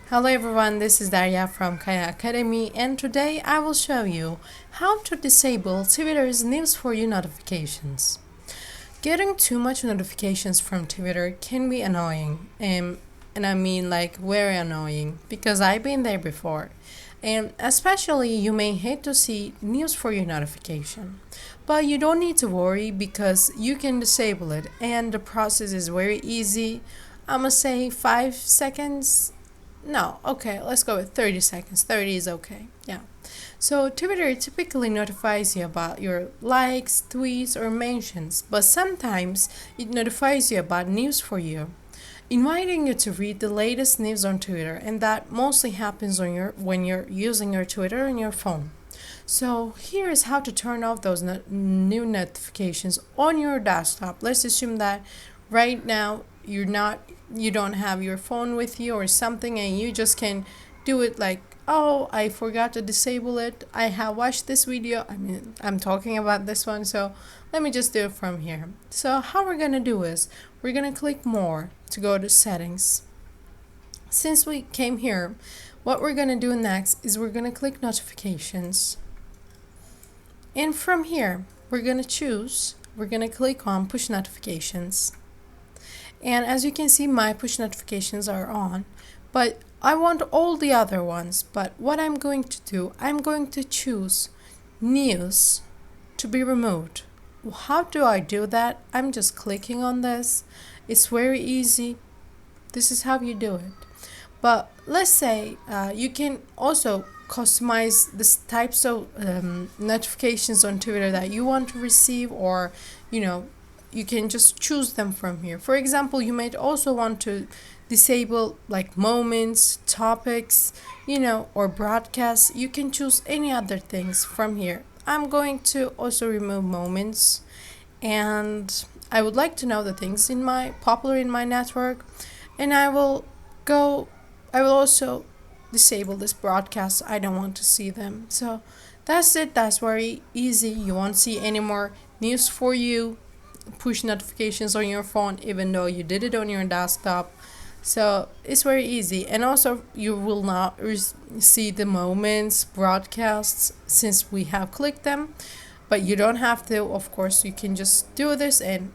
Hello everyone, this is Daria from Kaya Academy, and today I will show you how to disable Twitter's News for You notifications. Getting too much notifications from Twitter can be annoying, and I mean like very annoying because I've been there before. And especially you may hate to see News for You notification. But you don't need to worry because you can disable it, and the process is very easy. I'ma say 5 seconds. No, okay, let's go with 30 seconds. 30 is okay. Yeah. So Twitter typically notifies you about your likes, tweets, or mentions, but sometimes it notifies you about news for you, inviting you to read the latest news on Twitter, and that mostly happens when you're using your Twitter on your phone. So here is how to turn off those new notifications on your desktop. Let's assume that right now you don't have your phone with you or something, and you just can do it like, oh, I forgot to disable it. I have watched this video. I'm talking about this one, so let me just do it from here. So how we're gonna do is we're gonna click more to go to settings. Since we came here, what we're gonna do next is we're gonna click notifications. And from here, we're gonna click on push notifications. And as you can see, my push notifications are on, but I want all the other ones. But what I'm going to do, I'm going to choose news to be removed. How do I do that? I'm just clicking on this. It's very easy. This is how you do it. But let's say you can also customize the types of notifications on Twitter that you want to receive, or you can just choose them from here. For example, you might also want to disable like moments, topics, or broadcasts. You can choose any other things from here. I'm going to also remove moments, and I would like to know the things popular in my network, and I will also disable this broadcast. I don't want to see them. So that's it. That's very easy. You won't see any more news for you push notifications on your phone, even though you did it on your desktop. So it's very easy, and also you will not see the moments broadcasts since we have clicked them, but you don't have to. Of course, you can just do this and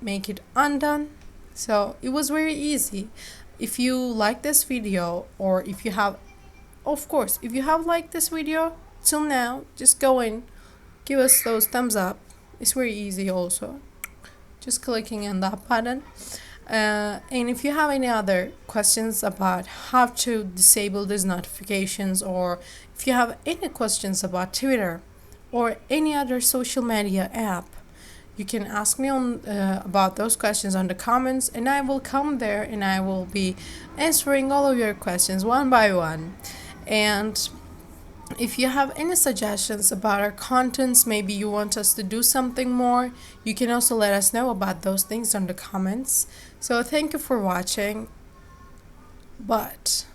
make it undone. So it was very easy. If you like this video, or if you have, of course, if you have liked this video till now, just go and give us those thumbs up. It's very easy also, just clicking on that button. And if you have any other questions about how to disable these notifications, or if you have any questions about Twitter or any other social media app, you can ask me on about those questions on the comments, and I will come there and I will be answering all of your questions one by one. And if you have any suggestions about our contents, maybe you want us to do something more, you can also let us know about those things on the comments. So thank you for watching. But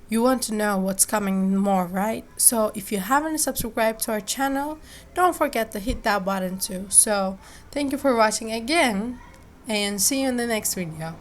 you want to know what's coming more, right? So if you haven't subscribed to our channel, don't forget to hit that button too. So thank you for watching again, and see you in the next video.